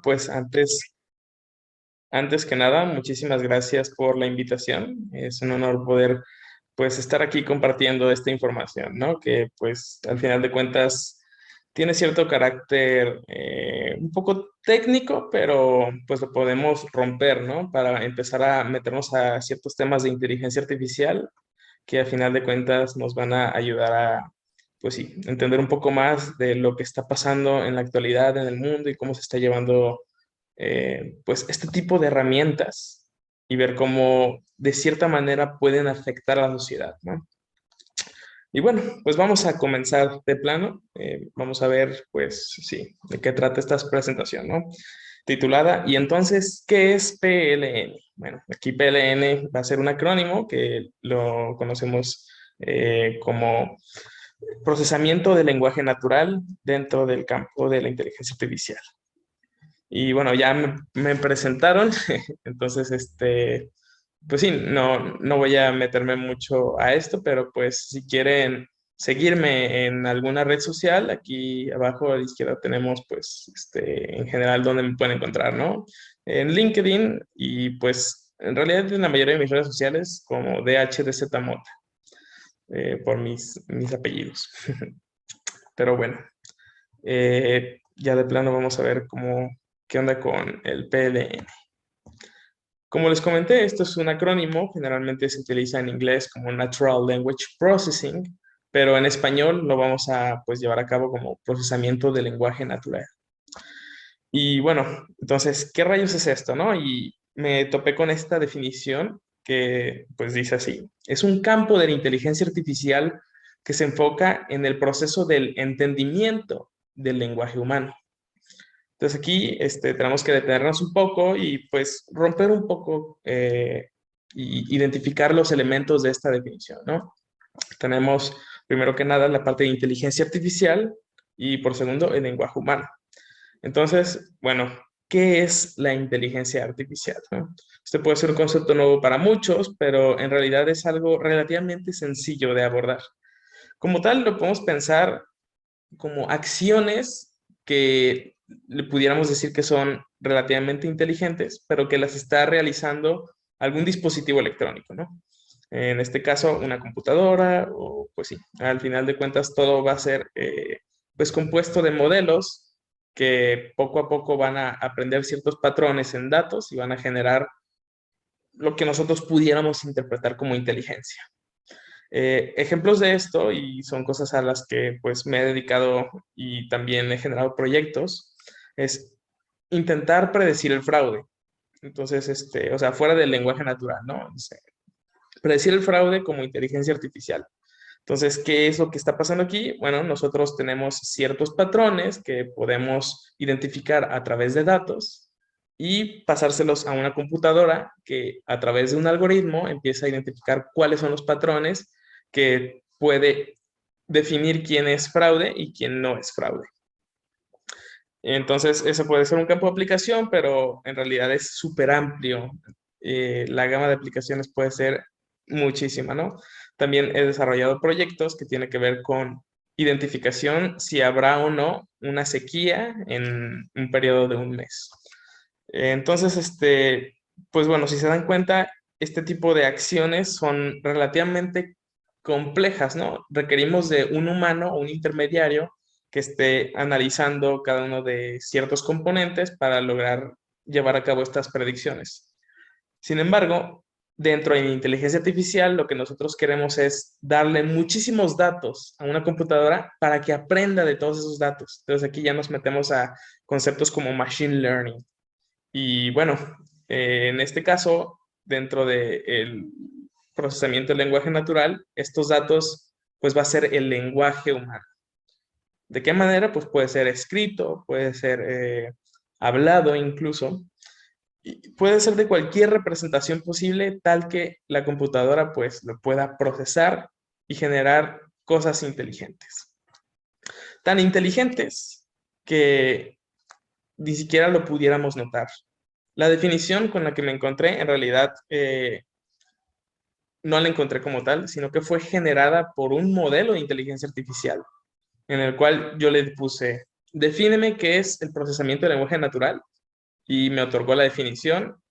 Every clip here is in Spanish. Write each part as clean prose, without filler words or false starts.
pues antes que nada, muchísimas gracias por la invitación. Es un honor poder, pues, estar aquí compartiendo esta información, ¿no? Que, pues, al final de cuentas, tiene cierto carácter un poco técnico, pero, pues, lo podemos romper, ¿no? Para empezar a meternos a ciertos temas de inteligencia artificial que, al final de cuentas, nos van a ayudar a, pues, sí, entender un poco más de lo que está pasando en la actualidad en el mundo y cómo se está llevando pues este tipo de herramientas y ver cómo de cierta manera pueden afectar a la sociedad, ¿no? Y bueno, pues vamos a comenzar de plano. Vamos a ver, pues sí, de qué trata esta presentación, ¿no? Titulada, ¿y entonces qué es PLN? Bueno, aquí PLN va a ser un acrónimo que lo conocemos como procesamiento de lenguaje natural dentro del campo de la inteligencia artificial. Y bueno, ya me presentaron, entonces, pues sí, no voy a meterme mucho a esto, pero pues si quieren seguirme en alguna red social, aquí abajo a la izquierda tenemos pues, en general donde me pueden encontrar, ¿no? En LinkedIn y pues en realidad en la mayoría de mis redes sociales como DHDZMota, por mis apellidos. Pero bueno. Ya de plano vamos a ver qué onda con el PLN. Como les comenté, esto es un acrónimo, generalmente se utiliza en inglés como Natural Language Processing, pero en español lo vamos a pues, llevar a cabo como procesamiento de lenguaje natural. Y bueno, entonces, ¿qué rayos es esto, no? Y me topé con esta definición que pues dice así, es un campo de la inteligencia artificial que se enfoca en el proceso del entendimiento del lenguaje humano. Entonces aquí tenemos que detenernos un poco y pues romper un poco y identificar los elementos de esta definición, ¿no? Tenemos primero que nada la parte de inteligencia artificial y por segundo el lenguaje humano. Entonces, bueno, ¿qué es la inteligencia artificial, no? Este puede ser un concepto nuevo para muchos, pero en realidad es algo relativamente sencillo de abordar. Como tal, lo podemos pensar como acciones que le pudiéramos decir que son relativamente inteligentes, pero que las está realizando algún dispositivo electrónico, ¿no? En este caso, una computadora, o pues sí, al final de cuentas todo va a ser pues compuesto de modelos que poco a poco van a aprender ciertos patrones en datos y van a generar lo que nosotros pudiéramos interpretar como inteligencia. Ejemplos de esto, y son cosas a las que pues me he dedicado y también he generado proyectos, es intentar predecir el fraude. Entonces, o sea, fuera del lenguaje natural, ¿no? O sea, predecir el fraude como inteligencia artificial. Entonces, ¿qué es lo que está pasando aquí? Bueno, nosotros tenemos ciertos patrones que podemos identificar a través de datos y pasárselos a una computadora que a través de un algoritmo empieza a identificar cuáles son los patrones que puede definir quién es fraude y quién no es fraude. Entonces, eso puede ser un campo de aplicación, pero en realidad es súper amplio. La gama de aplicaciones puede ser muchísima, ¿no? También he desarrollado proyectos que tienen que ver con identificación si habrá o no una sequía en un periodo de un mes. Entonces, pues bueno, si se dan cuenta, este tipo de acciones son relativamente complejas, ¿no? Requerimos de un humano o un intermediario que esté analizando cada uno de ciertos componentes para lograr llevar a cabo estas predicciones. Sin embargo, dentro de la inteligencia artificial, lo que nosotros queremos es darle muchísimos datos a una computadora para que aprenda de todos esos datos. Entonces aquí ya nos metemos a conceptos como machine learning. Y bueno, en este caso, dentro del procesamiento del lenguaje natural, estos datos, pues va a ser el lenguaje humano. ¿De qué manera? Pues puede ser escrito, puede ser hablado incluso, y puede ser de cualquier representación posible, tal que la computadora pues lo pueda procesar y generar cosas inteligentes. Tan inteligentes que ni siquiera lo pudiéramos notar. La definición con la que me encontré, en realidad, no la encontré como tal, sino que fue generada por un modelo de inteligencia artificial, en el cual yo le puse, defíneme qué es el procesamiento de lenguaje natural, y me otorgó la definición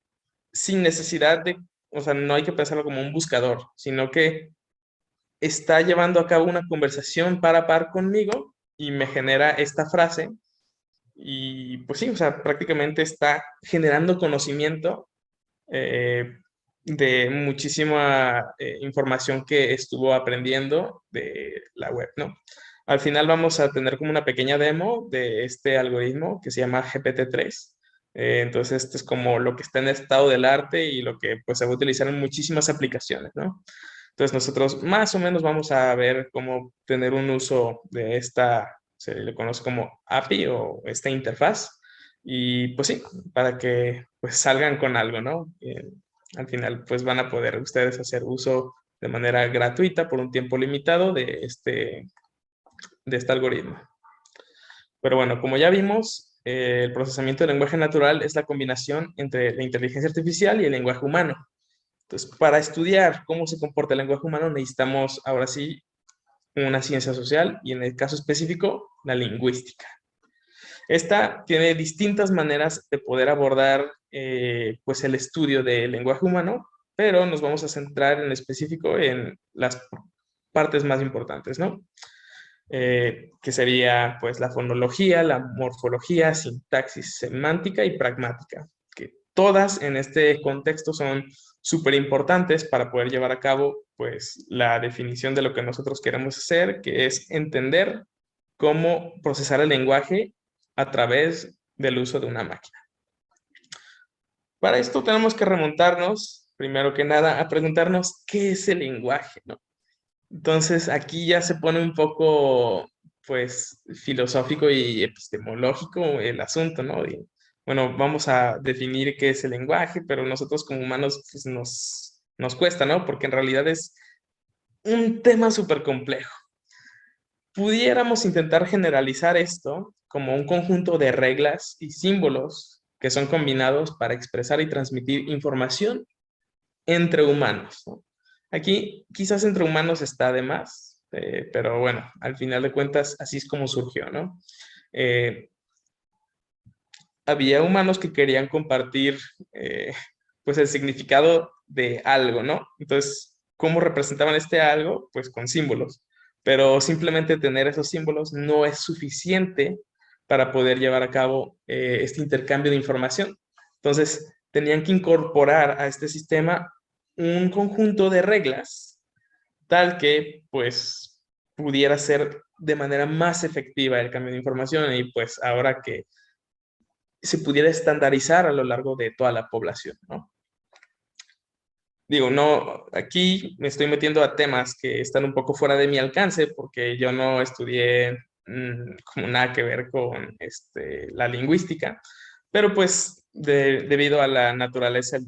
sin necesidad de, o sea, no hay que pensarlo como un buscador, sino que está llevando a cabo una conversación par a par conmigo y me genera esta frase y pues sí, o sea, prácticamente está generando conocimiento eh, de muchísima información que estuvo aprendiendo de la web, ¿no? Al final vamos a tener como una pequeña demo de este algoritmo que se llama GPT-3. Entonces, esto es como lo que está en estado del arte y lo que pues se va a utilizar en muchísimas aplicaciones, ¿no? Entonces, nosotros más o menos vamos a ver cómo tener un uso de esta, se le conoce como API o esta interfaz. Y pues sí, para que pues salgan con algo, ¿no? Al final pues van a poder ustedes hacer uso de manera gratuita por un tiempo limitado de este algoritmo. Pero bueno, como ya vimos, el procesamiento del lenguaje natural es la combinación entre la inteligencia artificial y el lenguaje humano. Entonces, para estudiar cómo se comporta el lenguaje humano necesitamos ahora sí una ciencia social y en el caso específico, la lingüística. Esta tiene distintas maneras de poder abordar pues el estudio del lenguaje humano, pero nos vamos a centrar en específico en las partes más importantes, ¿no? Que sería pues la fonología, la morfología, sintaxis semántica y pragmática, que todas en este contexto son súper importantes para poder llevar a cabo pues la definición de lo que nosotros queremos hacer, que es entender cómo procesar el lenguaje a través del uso de una máquina. Para esto tenemos que remontarnos, primero que nada, a preguntarnos qué es el lenguaje, ¿no? Entonces aquí ya se pone un poco, pues, filosófico y epistemológico el asunto, ¿no? Y, bueno, vamos a definir qué es el lenguaje, pero nosotros como humanos pues, nos cuesta, ¿no? Porque en realidad es un tema súper complejo. Pudiéramos intentar generalizar esto como un conjunto de reglas y símbolos que son combinados para expresar y transmitir información entre humanos, ¿no? Aquí quizás entre humanos está de más, pero bueno, al final de cuentas así es como surgió, ¿no? Eh, Había humanos que querían compartir pues el significado de algo, ¿no? Entonces, ¿cómo representaban este algo? Pues con símbolos. Pero simplemente tener esos símbolos no es suficiente para poder llevar a cabo este intercambio de información. Entonces, tenían que incorporar a este sistema un conjunto de reglas tal que pues pudiera ser de manera más efectiva el cambio de información y pues ahora que se pudiera estandarizar a lo largo de toda la población, ¿no? Digo, no, aquí me estoy metiendo a temas que están un poco fuera de mi alcance porque yo no estudié como nada que ver con la lingüística, pero pues debido a la naturaleza,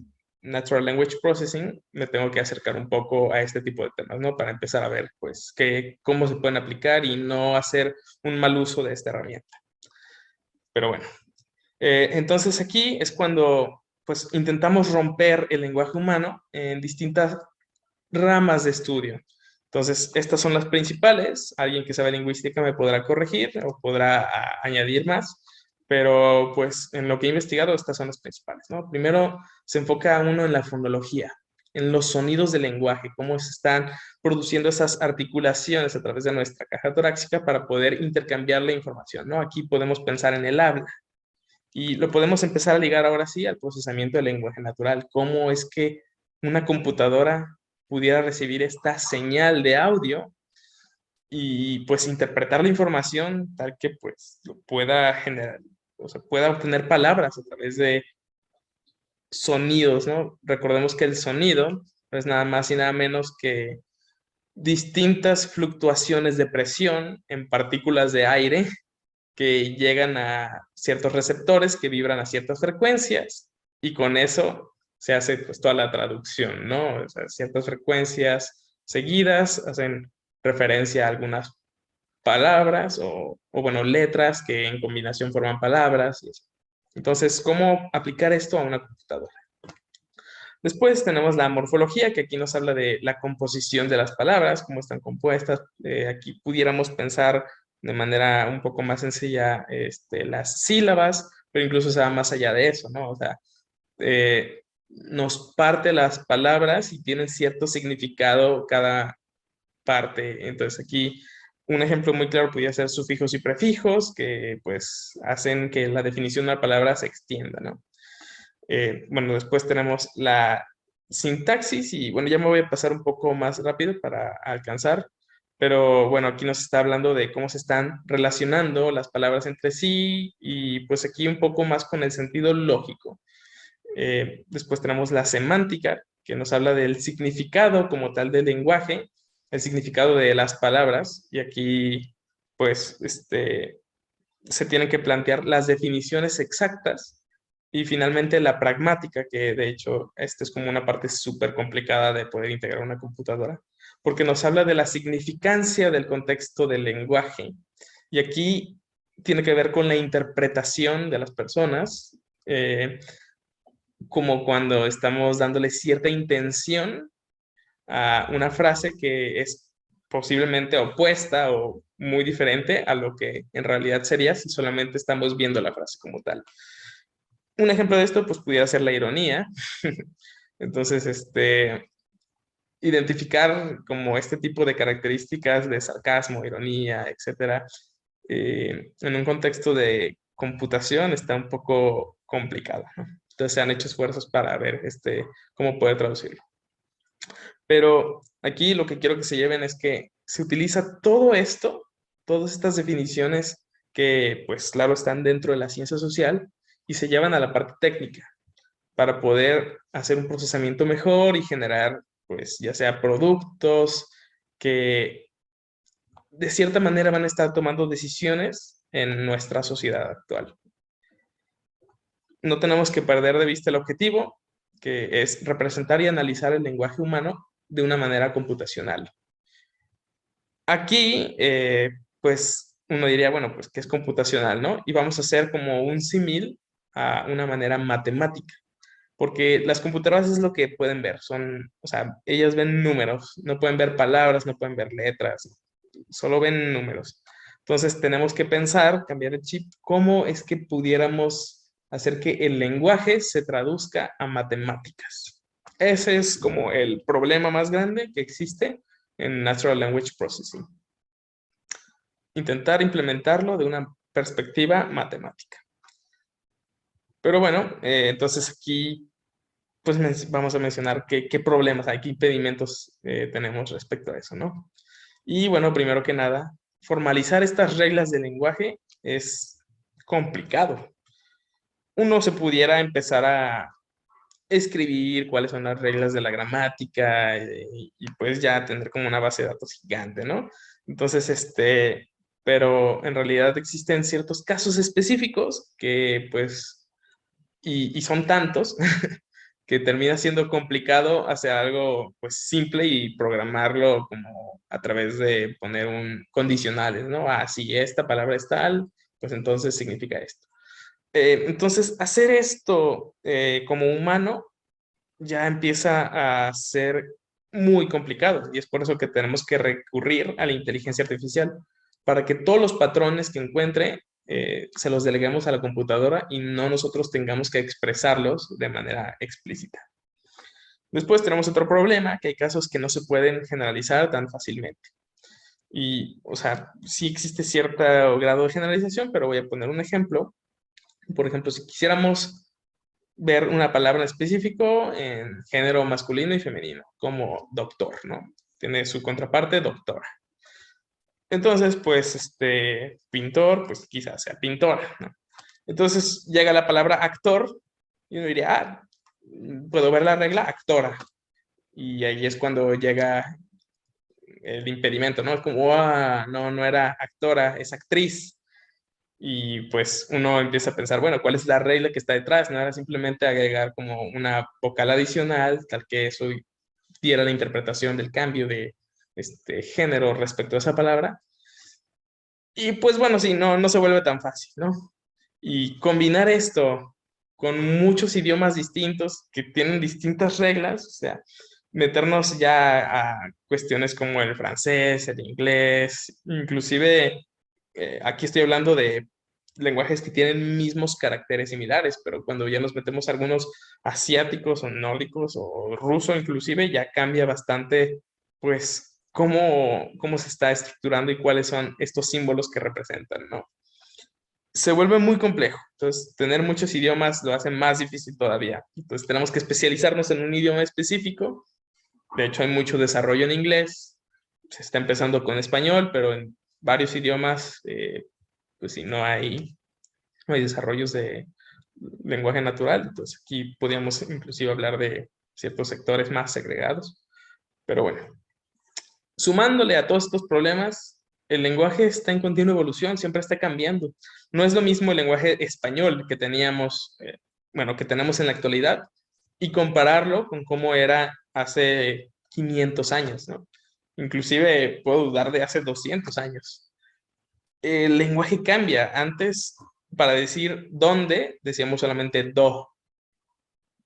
Natural Language Processing, me tengo que acercar un poco a este tipo de temas, ¿no? Para empezar a ver, pues, cómo se pueden aplicar y no hacer un mal uso de esta herramienta. Pero bueno, entonces aquí es cuando pues intentamos romper el lenguaje humano en distintas ramas de estudio. Entonces, estas son las principales. Alguien que sabe lingüística me podrá corregir o podrá añadir más, pero pues en lo que he investigado estas son las principales, ¿no? Primero se enfoca uno en la fonología, en los sonidos del lenguaje, cómo se están produciendo esas articulaciones a través de nuestra caja torácica para poder intercambiar la información, ¿no? Aquí podemos pensar en el habla y lo podemos empezar a ligar ahora sí al procesamiento del lenguaje natural. ¿Cómo es que una computadora pudiera recibir esta señal de audio y pues interpretar la información tal que pues lo pueda generar, o sea, pueda obtener palabras a través de sonidos, ¿no? Recordemos que el sonido no es nada más y nada menos que distintas fluctuaciones de presión en partículas de aire que llegan a ciertos receptores que vibran a ciertas frecuencias y con eso se hace pues toda la traducción, ¿no? O sea, ciertas frecuencias seguidas hacen referencia a algunas palabras bueno, letras que en combinación forman palabras. Y así. Entonces, ¿cómo aplicar esto a una computadora? Después tenemos la morfología, que aquí nos habla de la composición de las palabras, cómo están compuestas. Aquí pudiéramos pensar de manera un poco más sencilla las sílabas pero incluso se va más allá de eso, ¿no? O sea, nos parte las palabras y tienen cierto significado cada parte. Entonces aquí un ejemplo muy claro podría ser sufijos y prefijos que pues hacen que la definición de una palabra se extienda, ¿no? Bueno, después tenemos la sintaxis y bueno, ya me voy a pasar un poco más rápido para alcanzar, pero bueno, aquí nos está hablando de cómo se están relacionando las palabras entre sí y pues aquí un poco más con el sentido lógico. Después tenemos la semántica, que nos habla del significado como tal del lenguaje, el significado de las palabras, y aquí pues se tienen que plantear las definiciones exactas. Y finalmente la pragmática, que de hecho esta es como una parte súper complicada de poder integrar una computadora, porque nos habla de la significancia del contexto del lenguaje. Y aquí tiene que ver con la interpretación de las personas, como cuando estamos dándole cierta intención a una frase que es posiblemente opuesta o muy diferente a lo que en realidad sería si solamente estamos viendo la frase como tal. Un ejemplo de esto, pues pudiera ser la ironía. Entonces, identificar como este tipo de características de sarcasmo, ironía, etcétera, en un contexto de computación está un poco complicado, ¿no? Entonces se han hecho esfuerzos para ver cómo poder traducirlo. Pero aquí lo que quiero que se lleven es que se utiliza todo esto, todas estas definiciones que, pues claro, están dentro de la ciencia social y se llevan a la parte técnica para poder hacer un procesamiento mejor y generar, pues, ya sea productos que de cierta manera van a estar tomando decisiones en nuestra sociedad actual. No tenemos que perder de vista el objetivo, que es representar y analizar el lenguaje humano de una manera computacional. Aquí, pues uno diría, bueno, pues que es computacional, ¿no? Y vamos a hacer como un símil a una manera matemática, porque las computadoras es lo que pueden ver, son, o sea, ellas ven números, no pueden ver palabras, no pueden ver letras, solo ven números. Entonces tenemos que pensar, cambiar el chip, cómo es que pudiéramos hacer que el lenguaje se traduzca a matemáticas. Ese es como el problema más grande que existe en Natural Language Processing. Intentar implementarlo de una perspectiva matemática. Pero bueno, entonces aquí pues vamos a mencionar qué problemas hay, qué impedimentos tenemos respecto a eso, ¿no? Y bueno, primero que nada, formalizar estas reglas del lenguaje es complicado. Uno se pudiera empezar a escribir cuáles son las reglas de la gramática y pues ya tener como una base de datos gigante, ¿no? Entonces, pero en realidad existen ciertos casos específicos que pues, y son tantos que termina siendo complicado hacer algo pues simple y programarlo como a través de poner un condicionales, ¿no? Ah, si esta palabra es tal, pues entonces significa esto. Entonces, hacer esto como humano ya empieza a ser muy complicado y es por eso que tenemos que recurrir a la inteligencia artificial para que todos los patrones que encuentre se los deleguemos a la computadora y no nosotros tengamos que expresarlos de manera explícita. Después tenemos otro problema, que hay casos que no se pueden generalizar tan fácilmente. Y, o sea, sí existe cierto grado de generalización, pero voy a poner un ejemplo. Por ejemplo, si quisiéramos ver una palabra en específico en género masculino y femenino, como doctor, ¿no? Tiene su contraparte, doctora. Entonces, pues, pintor, pues quizás sea pintora, ¿no? Entonces llega la palabra actor y uno diría, ah, puedo ver la regla actora. Y ahí es cuando llega el impedimento, ¿no? Es como, ah, no, no era actora, es actriz. Y pues uno empieza a pensar, bueno, ¿cuál es la regla que está detrás? No era simplemente agregar como una vocal adicional, tal que eso diera la interpretación del cambio de este género respecto a esa palabra. Y pues bueno, sí, no se vuelve tan fácil, ¿no? Y combinar esto con muchos idiomas distintos que tienen distintas reglas, o sea, meternos ya a cuestiones como el francés, el inglés, inclusive aquí estoy hablando de lenguajes que tienen mismos caracteres similares, pero cuando ya nos metemos a algunos asiáticos o nórdicos o ruso inclusive, ya cambia bastante, pues, cómo se está estructurando y cuáles son estos símbolos que representan, ¿no? Se vuelve muy complejo. Entonces, tener muchos idiomas lo hace más difícil todavía. Entonces, tenemos que especializarnos en un idioma específico. De hecho, hay mucho desarrollo en inglés. Se está empezando con español, pero en varios idiomas, pues sí, no hay desarrollos de lenguaje natural. Entonces, aquí podríamos inclusive hablar de ciertos sectores más segregados. Pero bueno, sumándole a todos estos problemas, el lenguaje está en continua evolución, siempre está cambiando. No es lo mismo el lenguaje español que teníamos, bueno, que tenemos en la actualidad, y compararlo con cómo era hace 500 años, ¿no? Inclusive puedo dudar de hace 200 años. El lenguaje cambia. Antes, para decir dónde, decíamos solamente do,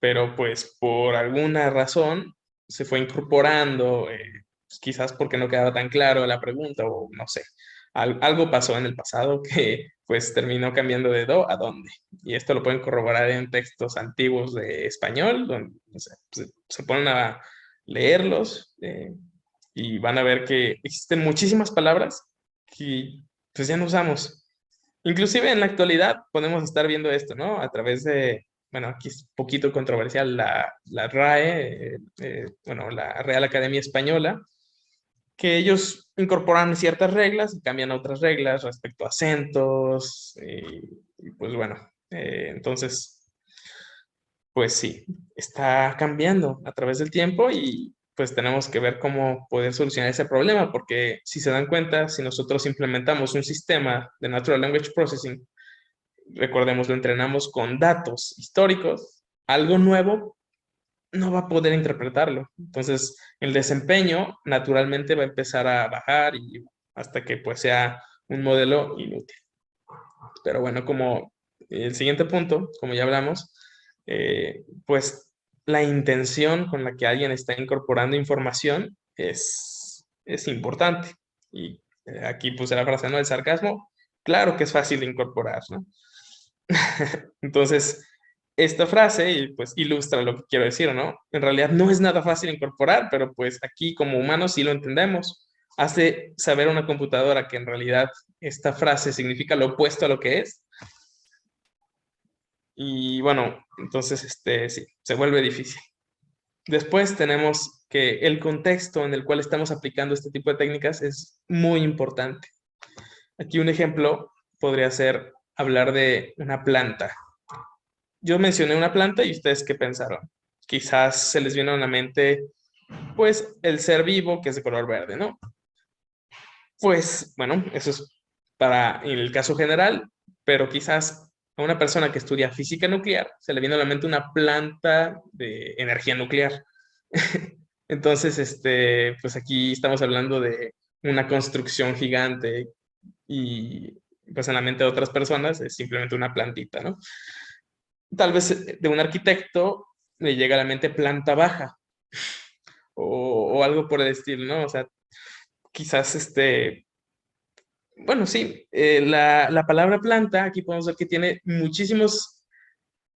pero pues por alguna razón se fue incorporando, pues, quizás porque no quedaba tan claro la pregunta o no sé, algo pasó en el pasado que pues terminó cambiando de do a dónde. Y esto lo pueden corroborar en textos antiguos de español, donde o sea, se ponen a leerlos, y van a ver que existen muchísimas palabras que pues ya no usamos. Inclusive en la actualidad podemos estar viendo esto, ¿no? A través de, bueno, aquí es un poquito controversial la RAE, bueno, la Real Academia Española, que ellos incorporan ciertas reglas y cambian otras reglas respecto a acentos, y pues bueno, entonces, pues sí, está cambiando a través del tiempo y pues tenemos que ver cómo poder solucionar ese problema, porque si se dan cuenta, si nosotros implementamos un sistema de Natural Language Processing, recordemos, lo entrenamos con datos históricos, algo nuevo no va a poder interpretarlo. Entonces, el desempeño naturalmente va a empezar a bajar y hasta que pues sea un modelo inútil. Pero bueno, como el siguiente punto, como ya hablamos, pues la intención con la que alguien está incorporando información es importante. Y aquí puse la frase, ¿no? El sarcasmo, claro que es fácil de incorporar, ¿no? Entonces, esta frase pues ilustra lo que quiero decir, ¿no? En realidad no es nada fácil incorporar, pero pues aquí como humanos sí lo entendemos. Hace saber a una computadora que en realidad esta frase significa lo opuesto a lo que es. Y bueno, entonces sí, se vuelve difícil. Después tenemos que el contexto en el cual estamos aplicando este tipo de técnicas es muy importante. Aquí un ejemplo podría ser hablar de una planta. Yo mencioné una planta y ustedes qué pensaron. Quizás se les viene a la mente, pues, el ser vivo que es de color verde, ¿no? Pues, bueno, eso es para el caso general, pero quizás a una persona que estudia física nuclear se le viene a la mente una planta de energía nuclear. Entonces, pues aquí estamos hablando de una construcción gigante y pues en la mente de otras personas es simplemente una plantita, ¿no? Tal vez de un arquitecto le llega a la mente planta baja o algo por el estilo, ¿no? O sea, quizás bueno, sí, la palabra planta aquí podemos ver que tiene muchísimos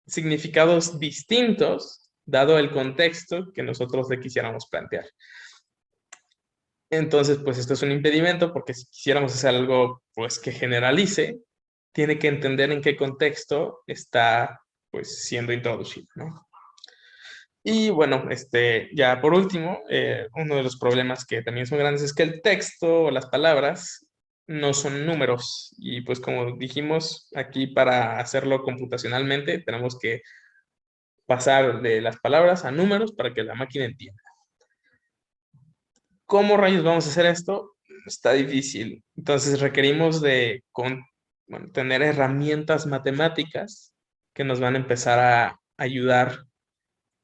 significados distintos dado el contexto que nosotros le quisiéramos plantear. Entonces, pues esto es un impedimento porque si quisiéramos hacer algo pues que generalice, tiene que entender en qué contexto está pues siendo introducido, ¿no? Y bueno, ya por último, uno de los problemas que también son grandes es que el texto o las palabras no son números. Y pues como dijimos, aquí para hacerlo computacionalmente tenemos que pasar de las palabras a números para que la máquina entienda. ¿Cómo rayos vamos a hacer esto? Está difícil. Entonces requerimos de bueno, tener herramientas matemáticas que nos van a empezar a ayudar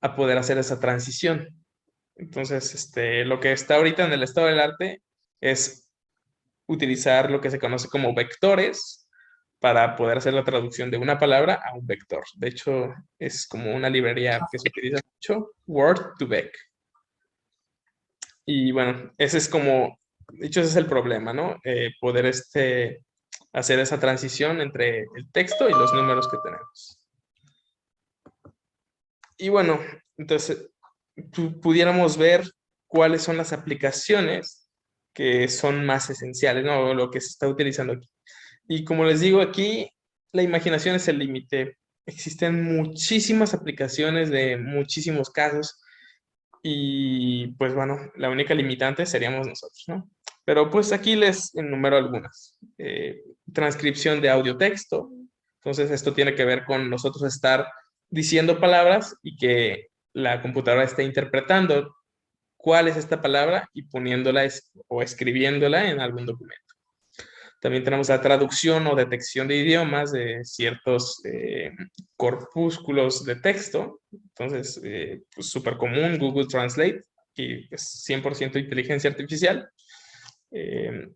a poder hacer esa transición. Entonces, lo que está ahorita en el estado del arte es utilizar lo que se conoce como vectores para poder hacer la traducción de una palabra a un vector. De hecho, es como una librería que se utiliza mucho, Word2Vec. Y bueno, ese es como, de hecho, ese es el problema, ¿no? Poder hacer esa transición entre el texto y los números que tenemos. Y bueno, entonces pudiéramos ver cuáles son las aplicaciones que son más esenciales, ¿no? Lo que se está utilizando aquí. Y como les digo aquí, la imaginación es el límite. Existen muchísimas aplicaciones de muchísimos casos y pues bueno, la única limitante seríamos nosotros, ¿no? Pero pues aquí les enumero algunas. Transcripción de audio-texto. Entonces esto tiene que ver con nosotros estar diciendo palabras y que la computadora esté interpretando cuál es esta palabra y poniéndola o escribiéndola en algún documento. También tenemos la traducción o detección de idiomas de ciertos corpúsculos de texto. Entonces, pues, súper común, Google Translate, y es 100% inteligencia artificial, eh,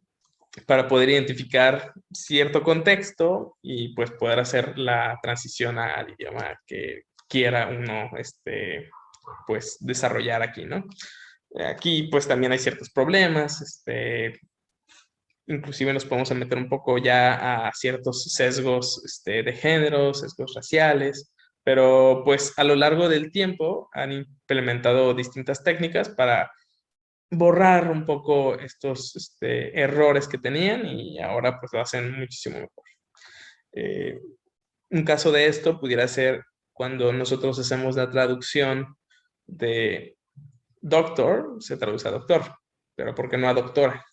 para poder identificar cierto contexto y pues poder hacer la transición al idioma que quiera uno pues desarrollar aquí, ¿no? Aquí pues también hay ciertos problemas, inclusive nos podemos meter un poco ya a ciertos sesgos de género, sesgos raciales, pero pues a lo largo del tiempo han implementado distintas técnicas para borrar un poco estos errores que tenían y ahora pues lo hacen muchísimo mejor. Eh, un caso de esto pudiera ser cuando nosotros hacemos la traducción de doctor, se traduce a doctor, pero ¿por qué no a doctora?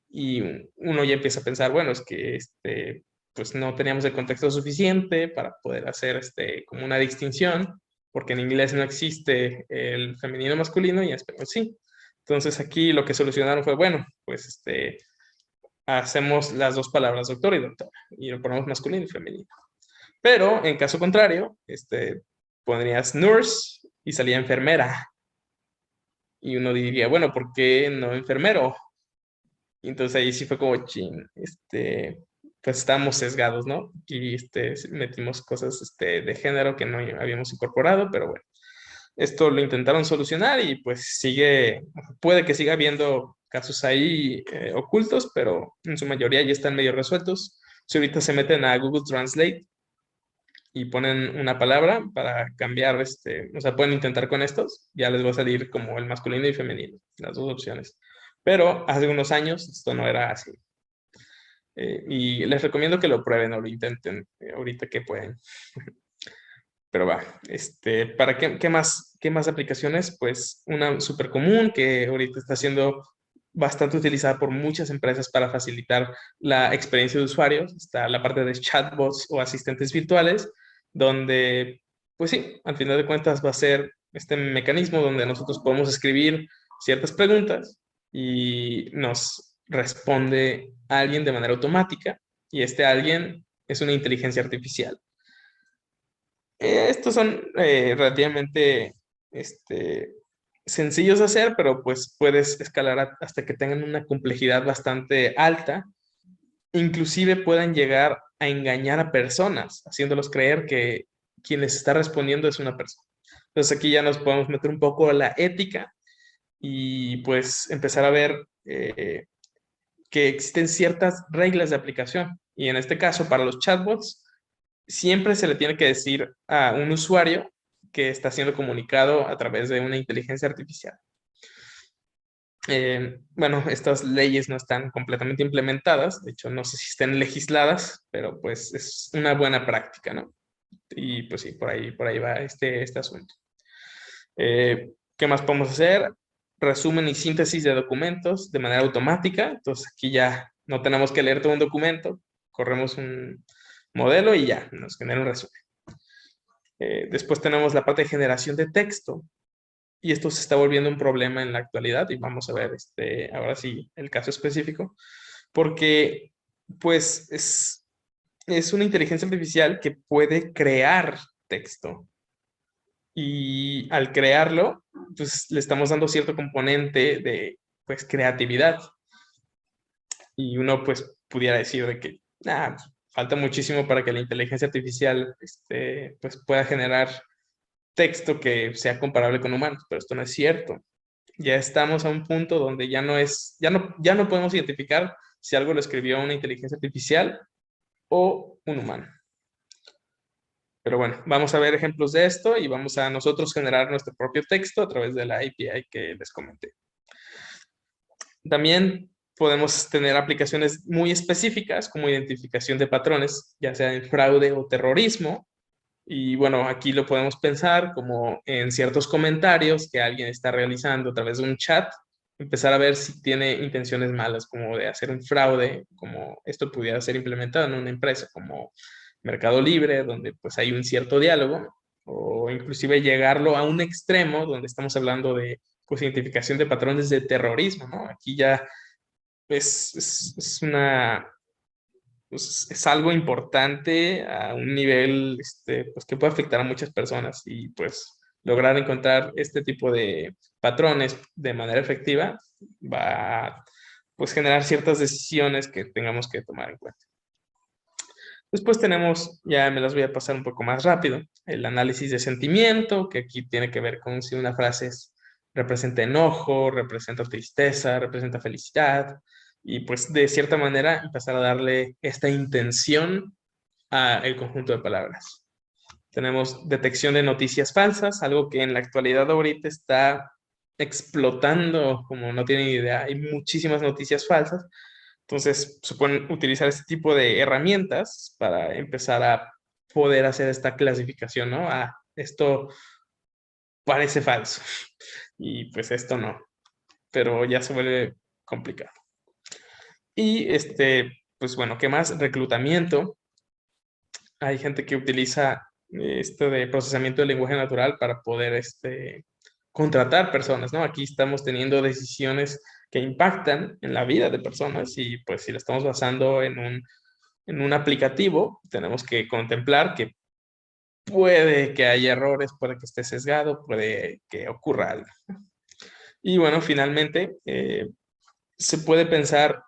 Y uno ya empieza a pensar, bueno, es que pues no teníamos el contexto suficiente para poder hacer como una distinción, porque en inglés no existe el femenino masculino y en español sí. Entonces aquí lo que solucionaron fue, bueno, pues hacemos las dos palabras doctor y doctora y lo ponemos masculino y femenino. Pero en caso contrario, pondrías nurse y salía enfermera. Y uno diría, bueno, ¿por qué no enfermero? Y entonces ahí sí fue como, chin, pues estábamos sesgados, ¿no? Y metimos cosas de género que no habíamos incorporado, pero bueno, esto lo intentaron solucionar y pues puede que siga habiendo casos ahí ocultos, pero en su mayoría ya están medio resueltos. Si ahorita se meten a Google Translate y ponen una palabra para cambiar, o sea, pueden intentar con estos, ya les va a salir como el masculino y femenino, las dos opciones. Pero hace unos años esto no era así. Y les recomiendo que lo prueben o lo intenten ahorita que pueden. Pero va, ¿para qué más aplicaciones? Pues una súper común que ahorita está siendo bastante utilizada por muchas empresas para facilitar la experiencia de usuarios. Está la parte de chatbots o asistentes virtuales, donde, pues sí, al final de cuentas va a ser este mecanismo donde nosotros podemos escribir ciertas preguntas y nos responde alguien de manera automática y este alguien es una inteligencia artificial. Estos son relativamente sencillos de hacer, pero pues puedes escalar hasta que tengan una complejidad bastante alta. Inclusive puedan llegar a engañar a personas, haciéndolos creer que quien les está respondiendo es una persona. Entonces aquí ya nos podemos meter un poco a la ética y pues empezar a ver que existen ciertas reglas de aplicación. Y en este caso, para los chatbots, siempre se le tiene que decir a un usuario que está siendo comunicado a través de una inteligencia artificial. Bueno, estas leyes no están completamente implementadas, de hecho no sé si estén legisladas, pero pues es una buena práctica, ¿no? Y pues sí, por ahí va este asunto. ¿Qué más podemos hacer? Resumen y síntesis de documentos de manera automática, entonces aquí ya no tenemos que leer todo un documento, corremos un modelo y ya nos genera un resumen. Después tenemos la parte de generación de texto y esto se está volviendo un problema en la actualidad y vamos a ver ahora sí el caso específico porque pues es una inteligencia artificial que puede crear texto y al crearlo pues le estamos dando cierto componente de pues creatividad y uno pues pudiera decir de que falta muchísimo para que la inteligencia artificial pues pueda generar texto que sea comparable con humanos, pero esto no es cierto. Ya estamos a un punto donde ya no podemos identificar si algo lo escribió una inteligencia artificial o un humano. Pero bueno, vamos a ver ejemplos de esto y vamos a nosotros generar nuestro propio texto a través de la API que les comenté. También podemos tener aplicaciones muy específicas como identificación de patrones, ya sea en fraude o terrorismo. Y bueno, aquí lo podemos pensar como en ciertos comentarios que alguien está realizando a través de un chat, empezar a ver si tiene intenciones malas, como de hacer un fraude, como esto pudiera ser implementado en una empresa como Mercado Libre, donde pues hay un cierto diálogo, o inclusive llegarlo a un extremo donde estamos hablando de pues identificación de patrones de terrorismo, ¿no? Aquí ya es una pues, es algo importante a un nivel pues, que puede afectar a muchas personas y pues lograr encontrar este tipo de patrones de manera efectiva va a pues, generar ciertas decisiones que tengamos que tomar en cuenta. Después tenemos, ya me las voy a pasar un poco más rápido, el análisis de sentimiento, que aquí tiene que ver con si una frase representa enojo, representa tristeza, representa felicidad, y pues de cierta manera empezar a darle esta intención al conjunto de palabras. Tenemos detección de noticias falsas, algo que en la actualidad ahorita está explotando como no tienen idea. Hay muchísimas noticias falsas. Entonces, se pueden utilizar este tipo de herramientas para empezar a poder hacer esta clasificación, ¿no? Ah, esto parece falso y pues esto no, pero ya se vuelve complicado. Y pues bueno, ¿qué más? Reclutamiento. Hay gente que utiliza esto de procesamiento del lenguaje natural para poder contratar personas, ¿no? Aquí estamos teniendo decisiones que impactan en la vida de personas y pues si la estamos basando en un aplicativo, tenemos que contemplar que puede que haya errores, puede que esté sesgado, puede que ocurra algo. Y bueno, finalmente, se puede pensar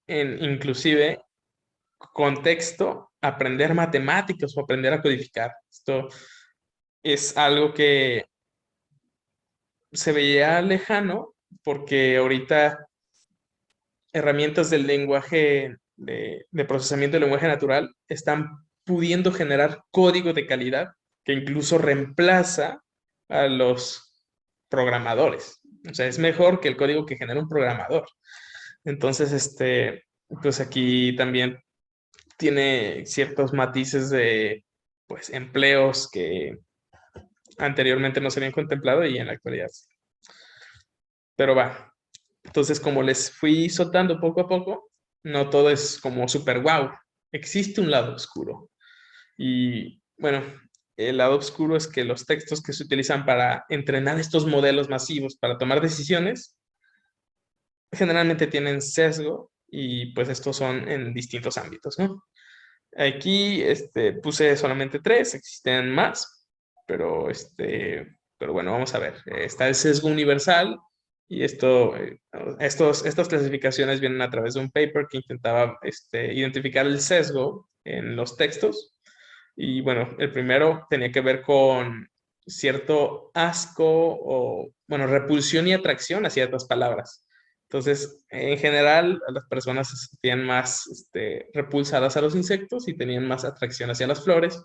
en inclusive contexto, aprender matemáticas o aprender a codificar. Esto es algo que se veía lejano porque ahorita herramientas del lenguaje, de procesamiento del lenguaje natural, están pudiendo generar código de calidad que incluso reemplaza a los programadores. O sea, es mejor que el código que genera un programador. Entonces, pues aquí también tiene ciertos matices de pues empleos que anteriormente no se habían contemplado y en la actualidad sí. Pero va. Entonces, como les fui soltando poco a poco, no todo es como súper wow. Existe un lado oscuro. Y bueno, el lado oscuro es que los textos que se utilizan para entrenar estos modelos masivos para tomar decisiones generalmente tienen sesgo y pues estos son en distintos ámbitos, ¿no? Aquí puse solamente tres, existen más, pero, pero bueno, vamos a ver. Está el sesgo universal y estas clasificaciones vienen a través de un paper que intentaba identificar el sesgo en los textos. Y bueno, el primero tenía que ver con cierto asco o, bueno, repulsión y atracción a ciertas palabras. Entonces, en general, las personas se sentían más repulsadas a los insectos y tenían más atracción hacia las flores.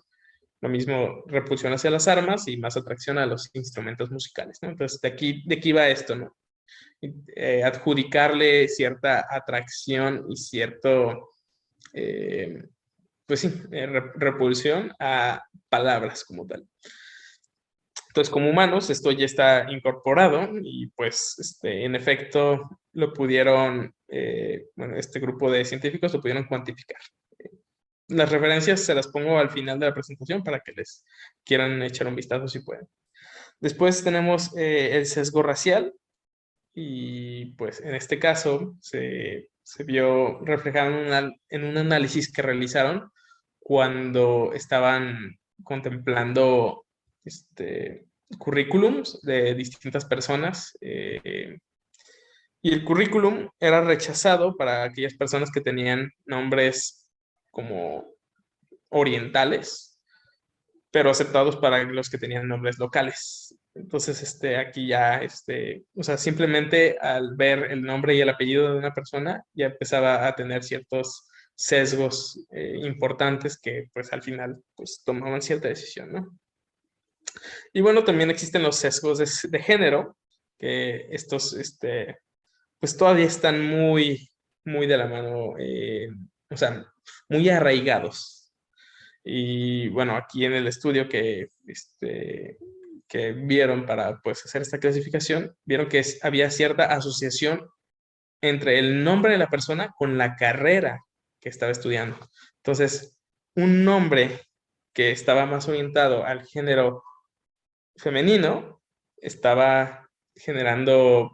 Lo mismo, repulsión hacia las armas y más atracción a los instrumentos musicales, ¿no? Entonces, de aquí va esto, ¿no? Adjudicarle cierta atracción y cierto, eh, pues sí, repulsión a palabras como tal. Entonces, como humanos, esto ya está incorporado y pues en efecto lo pudieron, bueno, este grupo de científicos lo pudieron cuantificar. Las referencias se las pongo al final de la presentación para que les quieran echar un vistazo si pueden. Después tenemos el sesgo racial y pues en este caso se vio reflejado en un análisis que realizaron cuando estaban contemplando currículums de distintas personas y el currículum era rechazado para aquellas personas que tenían nombres como orientales, pero aceptados para los que tenían nombres locales. Entonces, aquí ya, o sea, simplemente al ver el nombre y el apellido de una persona, ya empezaba a tener sesgos importantes que pues al final pues tomaban cierta decisión, ¿no? Y bueno, también existen los sesgos de género, que estos pues todavía están muy de la mano, o sea, muy arraigados. Y bueno, aquí en el estudio que vieron para pues hacer esta clasificación, vieron que había cierta asociación entre el nombre de la persona con la carrera que estaba estudiando. Entonces, un nombre que estaba más orientado al género femenino estaba generando,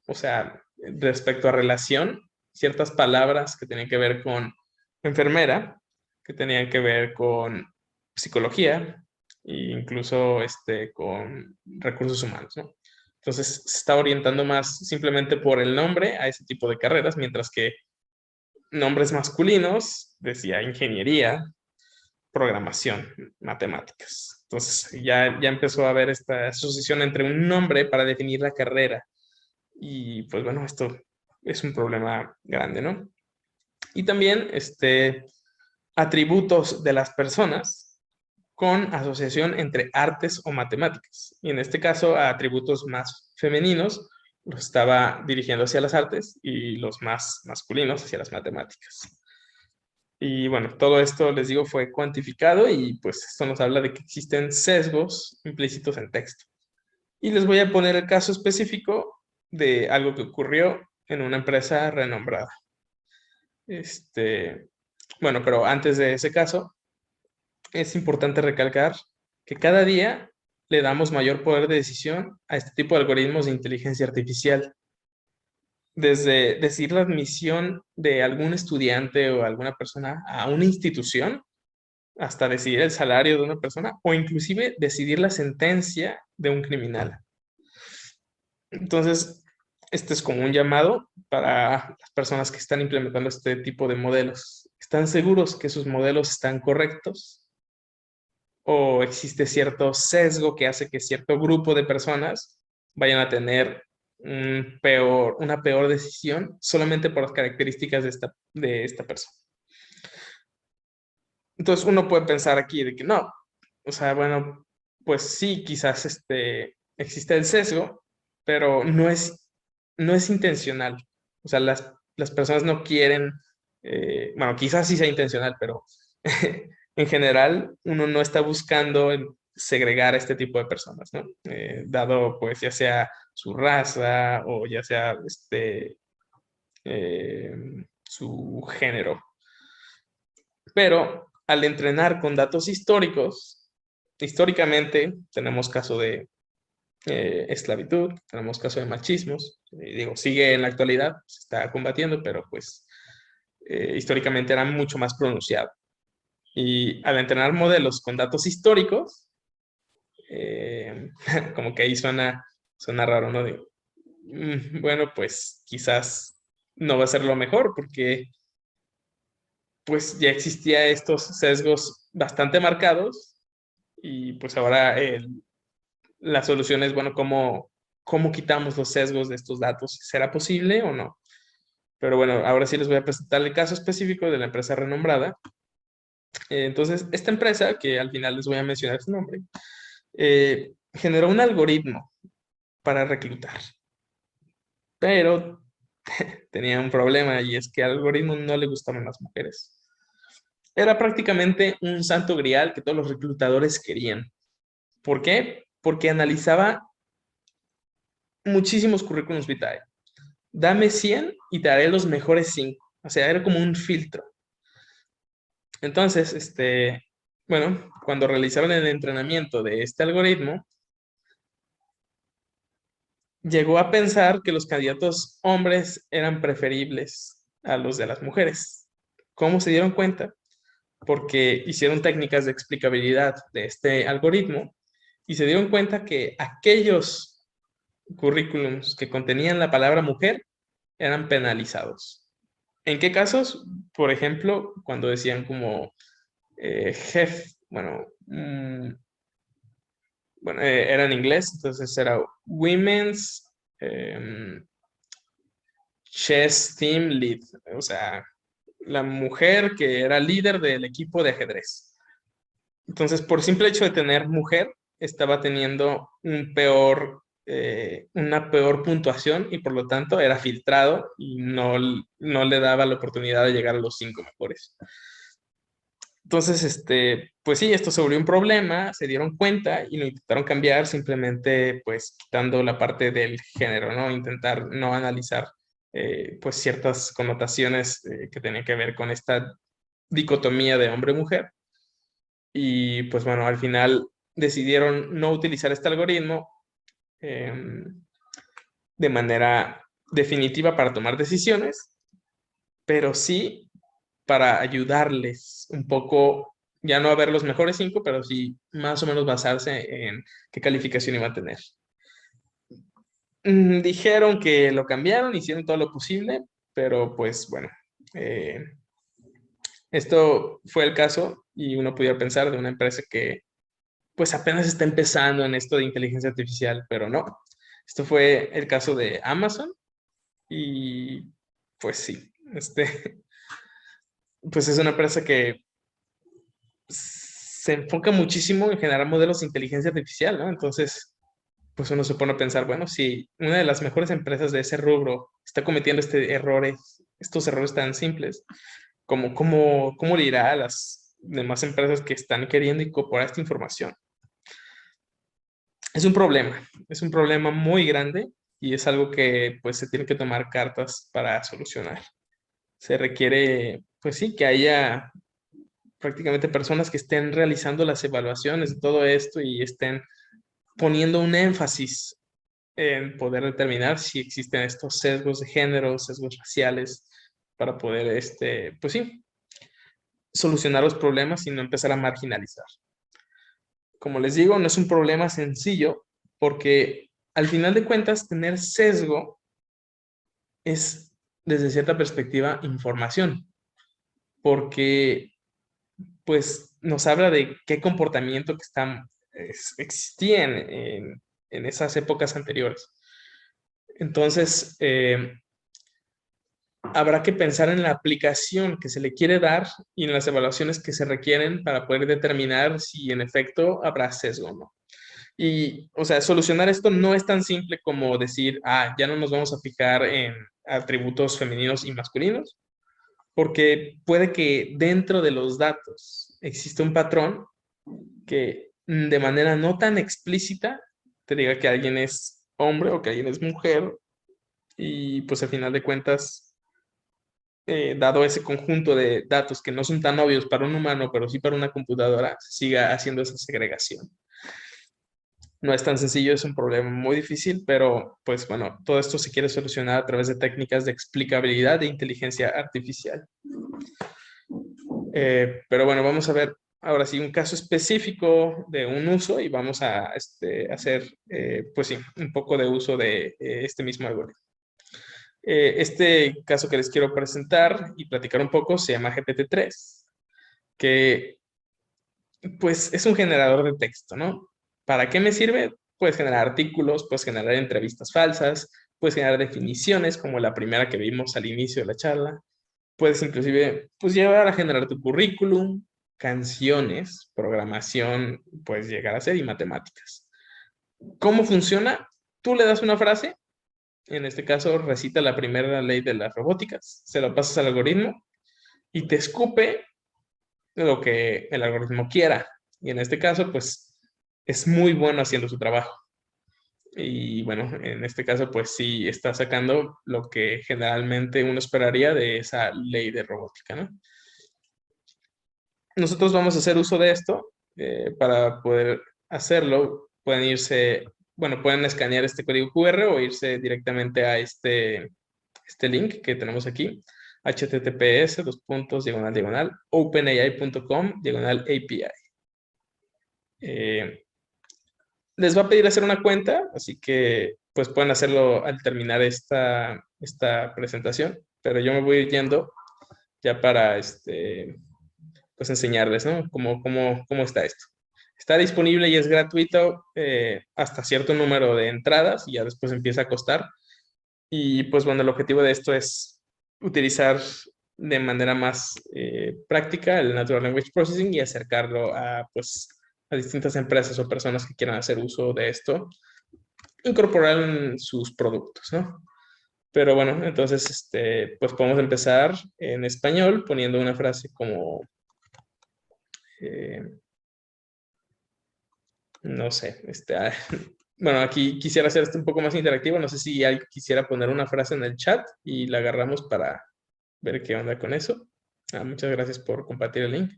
o sea, respecto a relación, ciertas palabras que tenían que ver con enfermera, que tenían que ver con psicología e incluso con recursos humanos, ¿no? Entonces se está orientando más simplemente por el nombre a ese tipo de carreras, mientras que nombres masculinos decía ingeniería, programación, matemáticas. Entonces ya empezó a haber esta asociación entre un nombre para definir la carrera. Y pues bueno, esto es un problema grande, ¿no? Y también atributos de las personas con asociación entre artes o matemáticas. Y en este caso, a atributos más femeninos los estaba dirigiendo hacia las artes y los más masculinos hacia las matemáticas. Y bueno, todo esto, les digo, fue cuantificado y pues esto nos habla de que existen sesgos implícitos en texto. Y les voy a poner el caso específico de algo que ocurrió en una empresa renombrada. Este, bueno, pero antes de ese caso, es importante recalcar que cada día le damos mayor poder de decisión a este tipo de algoritmos de inteligencia artificial. Desde decidir la admisión de algún estudiante o alguna persona a una institución, hasta decidir el salario de una persona o inclusive decidir la sentencia de un criminal. Entonces, este es como un llamado para las personas que están implementando este tipo de modelos. ¿Están seguros que sus modelos están correctos? ¿O existe cierto sesgo que hace que cierto grupo de personas vayan a tener una peor decisión solamente por las características de esta persona? Entonces uno puede pensar aquí de que no, o sea, bueno, pues sí, quizás existe el sesgo, pero no es intencional. O sea, las personas no quieren, bueno, quizás sí sea intencional, pero en general uno no está buscando segregar a este tipo de personas, ¿no? Dado pues ya sea su raza o ya sea eh, su género. Pero al entrenar con datos históricos, históricamente tenemos caso de esclavitud, tenemos caso de machismos, digo, sigue en la actualidad, se está combatiendo, pero pues históricamente era mucho más pronunciado. Y al entrenar modelos con datos históricos, como que ahí suena raro, ¿no? Bueno, pues quizás no va a ser lo mejor porque pues ya existía estos sesgos bastante marcados y pues ahora la solución es, bueno, ¿cómo quitamos los sesgos de estos datos? ¿Será posible o no? Pero bueno, ahora sí les voy a presentar el caso específico de la empresa renombrada. Entonces, esta empresa, que al final les voy a mencionar su nombre, generó un algoritmo para reclutar, pero tenía un problema y es que al algoritmo no le gustaban las mujeres. Era prácticamente un santo grial que todos los reclutadores querían. ¿Por qué? Porque analizaba muchísimos currículums vitae. Dame 100 y te haré los mejores 5. O sea, era como un filtro. Entonces, bueno, cuando realizaron el entrenamiento de este algoritmo, llegó a pensar que los candidatos hombres eran preferibles a los de las mujeres. ¿Cómo se dieron cuenta? Porque hicieron técnicas de explicabilidad de este algoritmo y se dieron cuenta que aquellos currículums que contenían la palabra mujer eran penalizados. ¿En qué casos? Por ejemplo, cuando decían como jefe, bueno, era en inglés, entonces era Women's Chess Team Lead, o sea, la mujer que era líder del equipo de ajedrez. Entonces, por simple hecho de tener mujer, estaba teniendo una peor puntuación y por lo tanto era filtrado y no le daba la oportunidad de llegar a los 5 mejores. Entonces, pues sí, esto se volvió un problema, se dieron cuenta y lo intentaron cambiar simplemente pues quitando la parte del género, ¿no? Intentar no analizar pues ciertas connotaciones que tenían que ver con esta dicotomía de hombre-mujer. Y pues bueno, al final decidieron no utilizar este algoritmo de manera definitiva para tomar decisiones, pero sí para ayudarles un poco, ya no a ver los mejores 5, pero sí más o menos basarse en qué calificación iba a tener. Dijeron que lo cambiaron, hicieron todo lo posible, pero pues bueno, eh, esto fue el caso y uno pudiera pensar de una empresa que pues apenas está empezando en esto de inteligencia artificial, pero no. Esto fue el caso de Amazon y pues sí, pues es una empresa que se enfoca muchísimo en generar modelos de inteligencia artificial, ¿no? Entonces, pues uno se pone a pensar, bueno, si una de las mejores empresas de ese rubro está cometiendo estos errores tan simples, ¿cómo le irá a las demás empresas que están queriendo incorporar esta información? Es un problema muy grande y es algo que pues se tiene que tomar cartas para solucionar. Se requiere, pues sí, que haya prácticamente personas que estén realizando las evaluaciones de todo esto y estén poniendo un énfasis en poder determinar si existen estos sesgos de género, sesgos raciales, para poder, pues sí, solucionar los problemas y no empezar a marginalizar. Como les digo, no es un problema sencillo porque al final de cuentas tener sesgo es desde cierta perspectiva información, porque pues nos habla de qué comportamiento que existían en esas épocas anteriores. Entonces, habrá que pensar en la aplicación que se le quiere dar y en las evaluaciones que se requieren para poder determinar si en efecto habrá sesgo o no. Y, o sea, solucionar esto no es tan simple como decir, ya no nos vamos a fijar en atributos femeninos y masculinos, porque puede que dentro de los datos exista un patrón que de manera no tan explícita te diga que alguien es hombre o que alguien es mujer y pues al final de cuentas, dado ese conjunto de datos que no son tan obvios para un humano, pero sí para una computadora, siga haciendo esa segregación. No es tan sencillo, es un problema muy difícil, pero pues bueno, todo esto se quiere solucionar a través de técnicas de explicabilidad de inteligencia artificial. Pero bueno, vamos a ver ahora sí un caso específico de un uso y vamos a hacer, pues sí, un poco de uso de este mismo algoritmo. Este caso que les quiero presentar y platicar un poco se llama GPT-3, que pues es un generador de texto, ¿no? ¿Para qué me sirve? Puedes generar artículos, puedes generar entrevistas falsas, puedes generar definiciones como la primera que vimos al inicio de la charla, puedes inclusive pues llevar a generar tu currículum, canciones, programación, puedes llegar a hacer y matemáticas. ¿Cómo funciona? Tú le das una frase, en este caso recita la primera ley de las robóticas, se lo pasas al algoritmo y te escupe lo que el algoritmo quiera. Y en este caso, pues es muy bueno haciendo su trabajo. Y bueno, en este caso, pues sí está sacando lo que generalmente uno esperaría de esa ley de robótica, ¿no? Nosotros vamos a hacer uso de esto para poder hacerlo. Pueden irse, bueno, pueden escanear este código QR o irse directamente a este link que tenemos aquí, https://openai.com/API. Les va a pedir hacer una cuenta, así que pues pueden hacerlo al terminar esta presentación, pero yo me voy a ir yendo ya para pues enseñarles, ¿no? ¿Cómo está esto? Está disponible y es gratuito hasta cierto número de entradas y ya después empieza a costar. Y pues bueno, el objetivo de esto es utilizar de manera más práctica el Natural Language Processing y acercarlo a, pues, a distintas empresas o personas que quieran hacer uso de esto, incorporar en sus productos, ¿no? Pero bueno, entonces, pues podemos empezar en español poniendo una frase como, eh, no sé, bueno, aquí quisiera hacer esto un poco más interactivo. No sé si alguien quisiera poner una frase en el chat y la agarramos para ver qué onda con eso. Muchas gracias por compartir el link.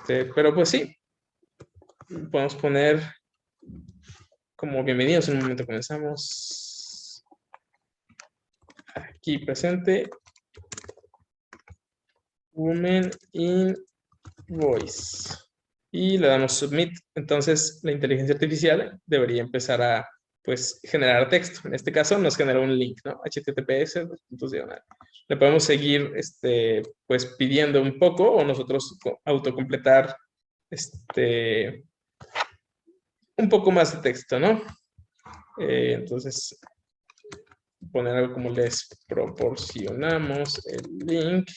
Pero pues sí, podemos poner como bienvenidos. En un momento comenzamos. Aquí presente. Women in Voice. Y le damos Submit. Entonces, la inteligencia artificial debería empezar a, pues, generar texto. En este caso, nos generó un link, ¿no? HTTPS, le podemos seguir, pues, pidiendo un poco o nosotros autocompletar, un poco más de texto, ¿no? Entonces, poner algo como les proporcionamos el link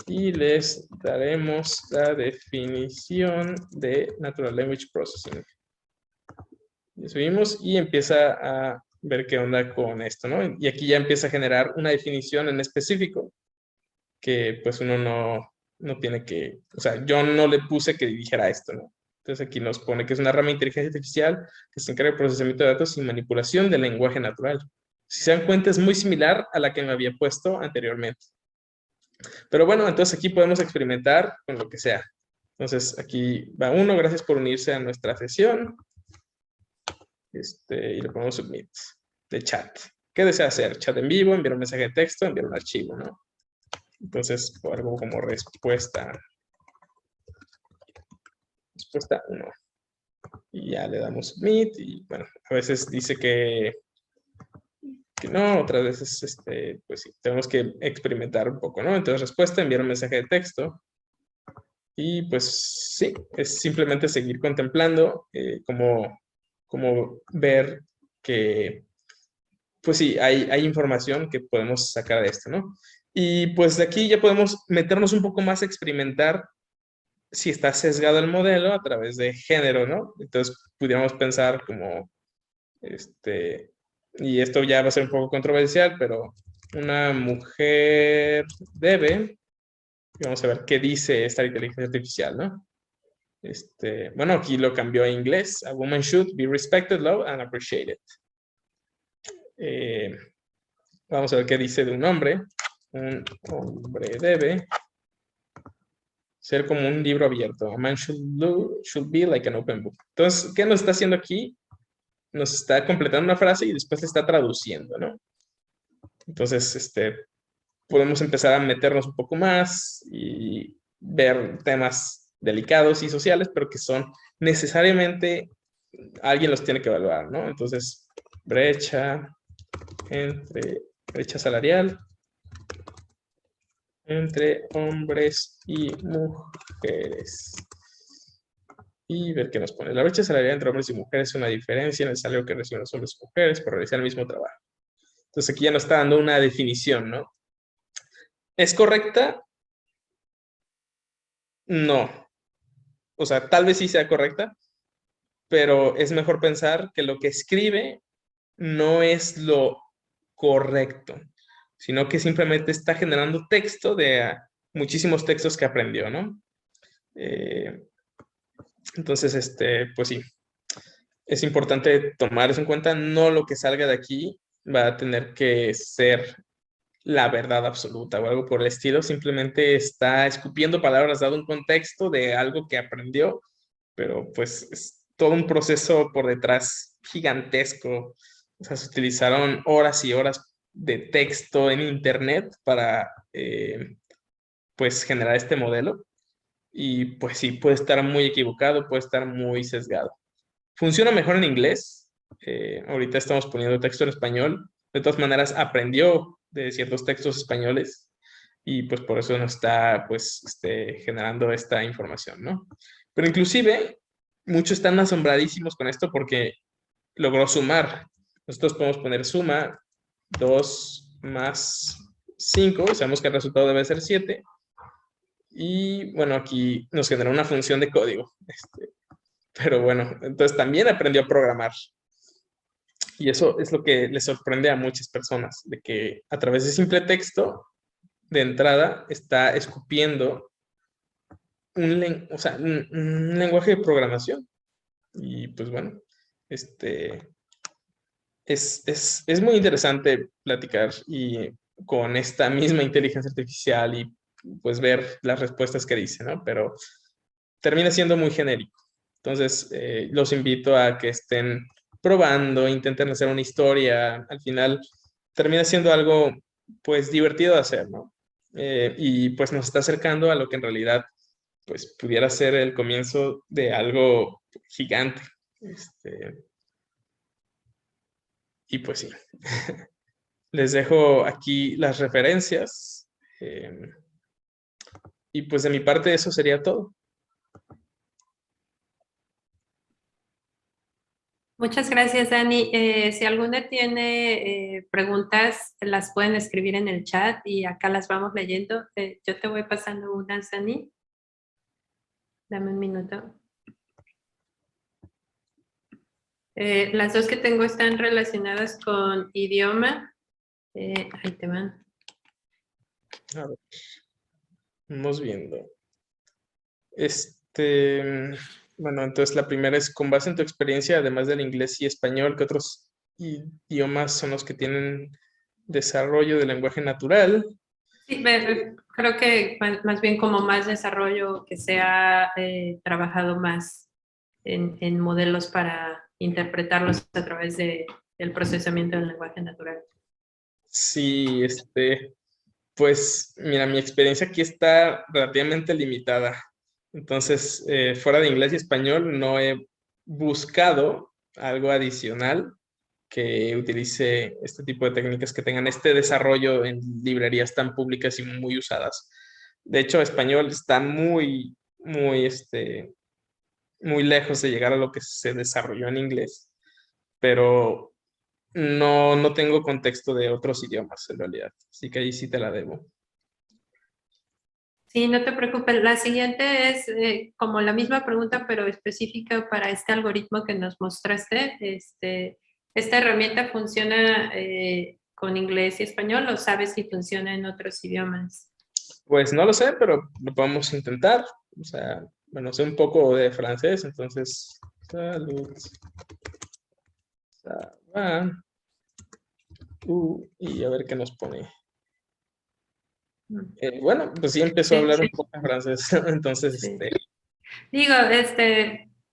y les daremos la definición de Natural Language Processing. Y subimos y empieza a ver qué onda con esto, ¿no? Y aquí ya empieza a generar una definición en específico que pues uno no tiene que, o sea, yo no le puse que dijera esto, ¿no? Entonces aquí nos pone que es una rama de inteligencia artificial que se encarga del procesamiento de datos y manipulación del lenguaje natural. Si se dan cuenta, es muy similar a la que me había puesto anteriormente. Pero bueno, entonces aquí podemos experimentar con lo que sea. Entonces aquí va uno, gracias por unirse a nuestra sesión. Y le ponemos submit de chat. ¿Qué desea hacer? Chat en vivo, enviar un mensaje de texto, enviar un archivo, ¿no? Entonces, algo como respuesta. Respuesta 1. Y ya le damos submit y bueno, a veces dice que no, otras veces, pues sí, tenemos que experimentar un poco, ¿no? Entonces, respuesta, enviar un mensaje de texto. Y pues sí, es simplemente seguir contemplando, como ver que, pues sí, hay información que podemos sacar de esto, ¿no? Y pues de aquí ya podemos meternos un poco más a experimentar si está sesgado el modelo a través de género, ¿no? Entonces pudiéramos pensar como, y esto ya va a ser un poco controversial, pero una mujer debe, y vamos a ver qué dice esta inteligencia artificial, ¿no? Bueno, aquí lo cambió a inglés. A woman should be respected, loved, and appreciated. Vamos a ver qué dice de un hombre. Un hombre debe ser como un libro abierto. A man should be like an open book. Entonces, ¿qué nos está haciendo aquí? Nos está completando una frase y después le está traduciendo, ¿no? Entonces, podemos empezar a meternos un poco más y ver temas delicados y sociales, pero que son necesariamente, alguien los tiene que evaluar, ¿no? Entonces, brecha salarial entre hombres y mujeres. Y ver qué nos pone. La brecha salarial entre hombres y mujeres es una diferencia en el salario que reciben los hombres y mujeres por realizar el mismo trabajo. Entonces aquí ya nos está dando una definición, ¿no? ¿Es correcta? No. O sea, tal vez sí sea correcta, pero es mejor pensar que lo que escribe no es lo correcto, sino que simplemente está generando texto de muchísimos textos que aprendió, ¿no? Entonces, pues sí, es importante tomar eso en cuenta. No lo que salga de aquí va a tener que ser la verdad absoluta o algo por el estilo. Simplemente está escupiendo palabras dado un contexto de algo que aprendió, pero pues es todo un proceso por detrás gigantesco. O sea, se utilizaron horas y horas de texto en internet para pues generar este modelo. Y pues sí, puede estar muy equivocado, puede estar muy sesgado. Funciona mejor en inglés. Ahorita estamos poniendo texto en español. De todas maneras, aprendió de ciertos textos españoles y pues por eso nos está pues generando esta información, ¿no? Pero inclusive muchos están asombradísimos con esto porque logró sumar. Nosotros podemos poner suma 2 más 5, y sabemos que el resultado debe ser 7. Y bueno, aquí nos genera una función de código. Pero bueno, entonces también aprendió a programar. Y eso es lo que le sorprende a muchas personas, de que a través de simple texto, de entrada, está escupiendo o sea, un lenguaje de programación. Y pues bueno, este, es muy interesante platicar y con esta misma inteligencia artificial y pues ver las respuestas que dice, ¿no? Pero termina siendo muy genérico. Entonces, los invito a que estén probando, intenten hacer una historia. Al final, termina siendo algo, pues, divertido de hacer, ¿no? Y pues nos está acercando a lo que en realidad, pues, pudiera ser el comienzo de algo gigante. Y pues sí, les dejo aquí las referencias. eh, y pues de mi parte eso sería todo. Muchas gracias, Dani. Si alguna tiene preguntas, las pueden escribir en el chat y acá las vamos leyendo. Yo te voy pasando unas, Dani. Dame un minuto. Las dos que tengo están relacionadas con idioma. Ahí te van. A ver, vamos viendo. Bueno, entonces la primera es, con base en tu experiencia, además del inglés y español, ¿qué otros idiomas son los que tienen desarrollo de lenguaje natural? Sí, creo que más bien como más desarrollo que se ha trabajado más en modelos para interpretarlos a través del procesamiento del lenguaje natural. Sí, pues mira, mi experiencia aquí está relativamente limitada. Entonces, fuera de inglés y español, no he buscado algo adicional que utilice este tipo de técnicas que tengan este desarrollo en librerías tan públicas y muy usadas. De hecho, español está muy lejos de llegar a lo que se desarrolló en inglés, pero no tengo contexto de otros idiomas en realidad, así que ahí sí te la debo. Sí, no te preocupes. La siguiente es como la misma pregunta, pero específica para este algoritmo que nos mostraste. ¿Esta herramienta funciona con inglés y español o sabes si funciona en otros idiomas? Pues no lo sé, pero lo podemos intentar. O sea, bueno, sé un poco de francés, entonces, salud, ça va, y a ver qué nos pone. Bueno, pues sí empezó a Sí, hablar un poco en francés, entonces, sí. Digo,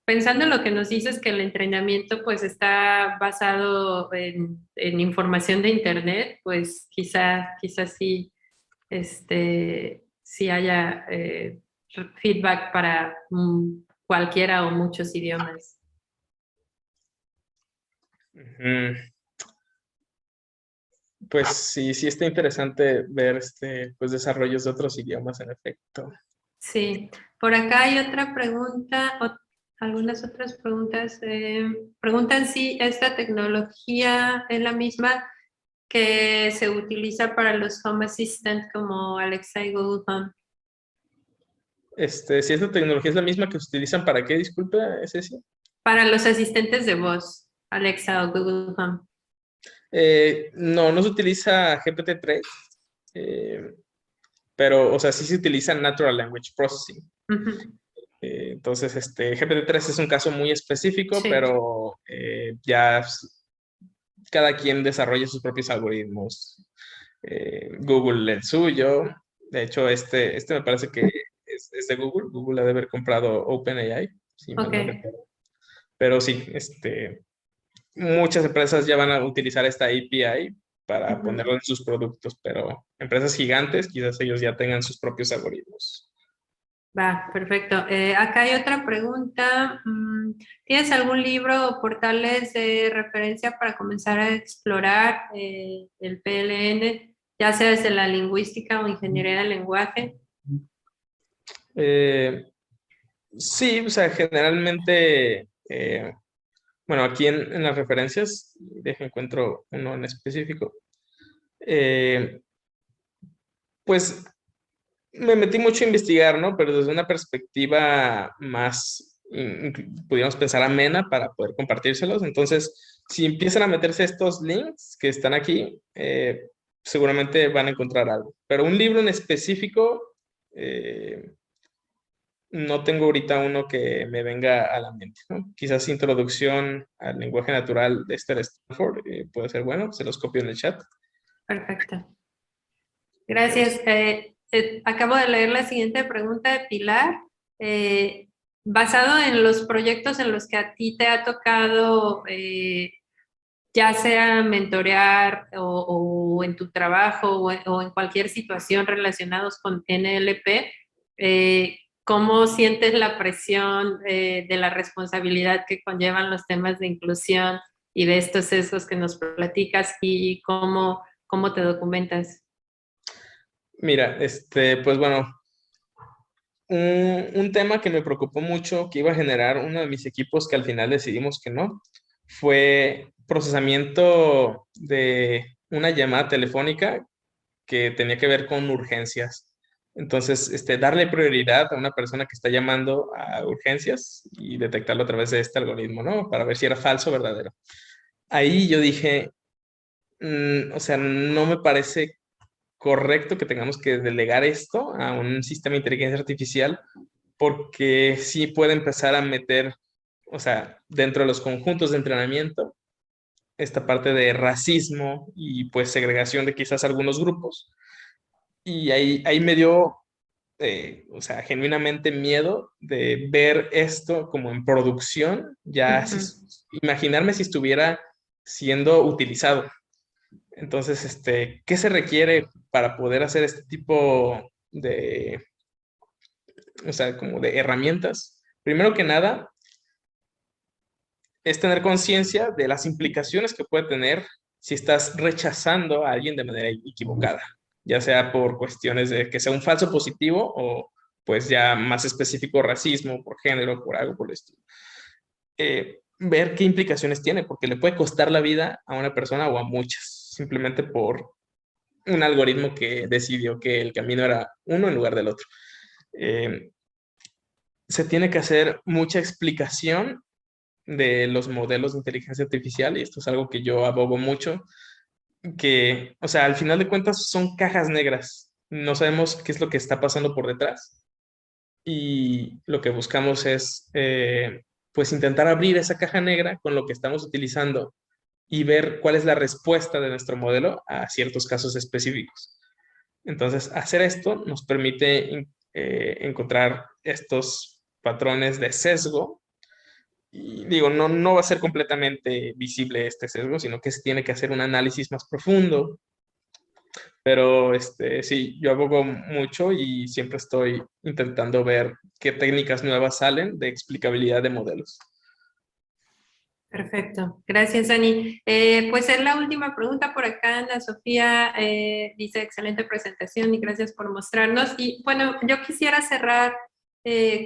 pensando en lo que nos dices que el entrenamiento pues está basado en información de internet, pues quizá sí, sí haya feedback para cualquiera o muchos idiomas. ujú. Pues sí, sí está interesante ver pues desarrollos de otros idiomas en efecto. Sí, por acá hay otra pregunta, algunas otras preguntas. Preguntan si esta tecnología es la misma que se utiliza para los Home Assistant como Alexa y Google Home. Si esta tecnología es la misma que se utilizan para qué, disculpa, ¿es ese? Para los asistentes de voz, Alexa o Google Home. No se utiliza GPT-3, pero, o sea, sí se utiliza Natural Language Processing. Ujú. Entonces, GPT-3 es un caso muy específico, Sí, pero ya cada quien desarrolla sus propios algoritmos. Google el suyo. De hecho, este me parece que es de Google. Google ha de haber comprado OpenAI, si mal ok. no recuerdo. Pero sí, muchas empresas ya van a utilizar esta API para Ujú. ponerlo en sus productos, pero empresas gigantes, quizás ellos ya tengan sus propios algoritmos. Va, perfecto. Acá hay otra pregunta. ¿Tienes algún libro o portales de referencia para comenzar a explorar el PLN, ya sea desde la lingüística o ingeniería del lenguaje? Eh, sí, o sea, generalmente, bueno, aquí en las referencias, encuentro uno en específico. Eh, pues me metí mucho a investigar, ¿no? Pero desde una perspectiva más, pudiéramos pensar, amena para poder compartírselos. Entonces, si empiezan a meterse estos links que están aquí, seguramente van a encontrar algo. Pero un libro en específico, eh, no tengo ahorita uno que me venga a la mente, ¿no? Quizás Introducción al lenguaje natural de Esther Stanford, puede ser bueno, se los copio en el chat. Perfecto. Pero Gracias. Acabo de leer la siguiente pregunta de Pilar. Basado en los proyectos en los que a ti te ha tocado, ya sea mentorear o en tu trabajo o en cualquier situación relacionados con NLP, ¿cómo sientes la presión de la responsabilidad que conllevan los temas de inclusión y de estos sesgos que nos platicas y cómo te documentas? mira, pues bueno, un tema que me preocupó mucho, que iba a generar uno de mis equipos, que al final decidimos que no, fue procesamiento de una llamada telefónica que tenía que ver con urgencias. Entonces, darle prioridad a una persona que está llamando a urgencias y detectarlo a través de este algoritmo, ¿no? Para ver si era falso o verdadero. Ahí yo dije, o sea, no me parece correcto que tengamos que delegar esto a un sistema de inteligencia artificial, porque sí puede empezar a meter, o sea, dentro de los conjuntos de entrenamiento, esta parte de racismo y pues segregación de quizás algunos grupos. Y ahí me dio, o sea, genuinamente miedo de ver esto como en producción, ya si, Ujú. imaginarme si estuviera siendo utilizado. Entonces, ¿qué se requiere para poder hacer este tipo de, o sea, como de herramientas? Primero que nada, es tener conciencia de las implicaciones que puede tener si estás rechazando a alguien de manera equivocada, ya sea por cuestiones de que sea un falso positivo o pues ya más específico racismo, por género, por algo por el estilo. Ver qué implicaciones tiene, porque le puede costar la vida a una persona o a muchas, simplemente por un algoritmo que decidió que el camino era uno en lugar del otro. Eh, Se tiene que hacer mucha explicación de los modelos de inteligencia artificial, y esto es algo que yo abogo mucho, que, o sea, al final de cuentas son cajas negras. No sabemos qué es lo que está pasando por detrás y lo que buscamos es, pues, intentar abrir esa caja negra con lo que estamos utilizando y ver cuál es la respuesta de nuestro modelo a ciertos casos específicos. Entonces, hacer esto nos permite encontrar estos patrones de sesgo. Y digo, no va a ser completamente visible este sesgo, sino que se tiene que hacer un análisis más profundo. Pero sí, yo abogo mucho y siempre estoy intentando ver qué técnicas nuevas salen de explicabilidad de modelos. Perfecto, gracias, Ani. Pues es la última pregunta por acá. Ana Sofía dice, excelente presentación y gracias por mostrarnos. Y bueno, yo quisiera cerrar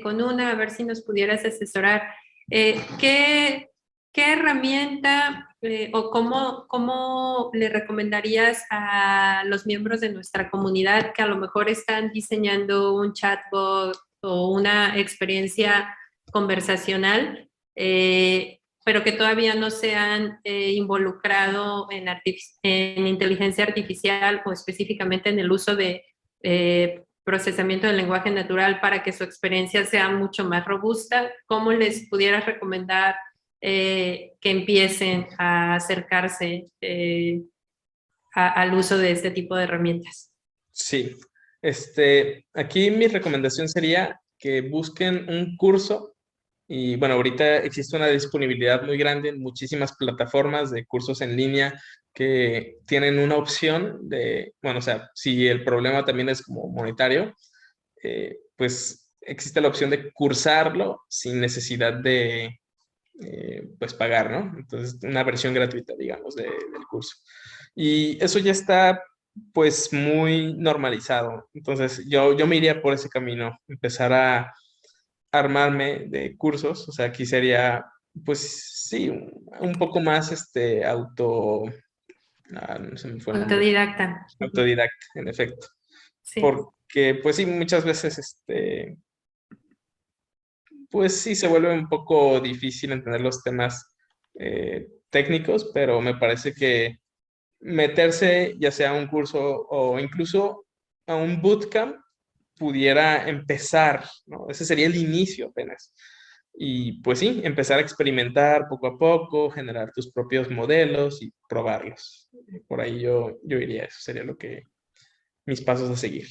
con una, a ver si nos pudieras asesorar. ¿Qué herramienta o cómo le recomendarías a los miembros de nuestra comunidad que a lo mejor están diseñando un chatbot o una experiencia conversacional? Pero que todavía no se han involucrado en inteligencia artificial o específicamente en el uso de procesamiento del lenguaje natural para que su experiencia sea mucho más robusta. ¿Cómo les pudieras recomendar que empiecen a acercarse al uso de este tipo de herramientas? Sí, aquí mi recomendación sería que busquen un curso. Y bueno, ahorita existe una disponibilidad muy grande en muchísimas plataformas de cursos en línea que tienen una opción de, bueno, o sea, si el problema también es como monetario, pues existe la opción de cursarlo sin necesidad de, pues, pagar, ¿no? Entonces, una versión gratuita, digamos, del curso. Y eso ya está, pues, muy normalizado. Entonces, yo me iría por ese camino, empezar a armarme de cursos, o sea, aquí sería, pues sí, un poco más no se me fue el nombre, Autodidacta. Ujú. autodidacta, en efecto. Sí, porque pues sí, muchas veces, pues sí, se vuelve un poco difícil entender los temas técnicos, pero me parece que meterse ya sea a un curso o incluso a un bootcamp pudiera empezar, ¿no? Ese sería el inicio apenas. Y pues sí, empezar a experimentar poco a poco, generar tus propios modelos y probarlos. Por ahí yo iría, eso sería lo que mis pasos a seguir.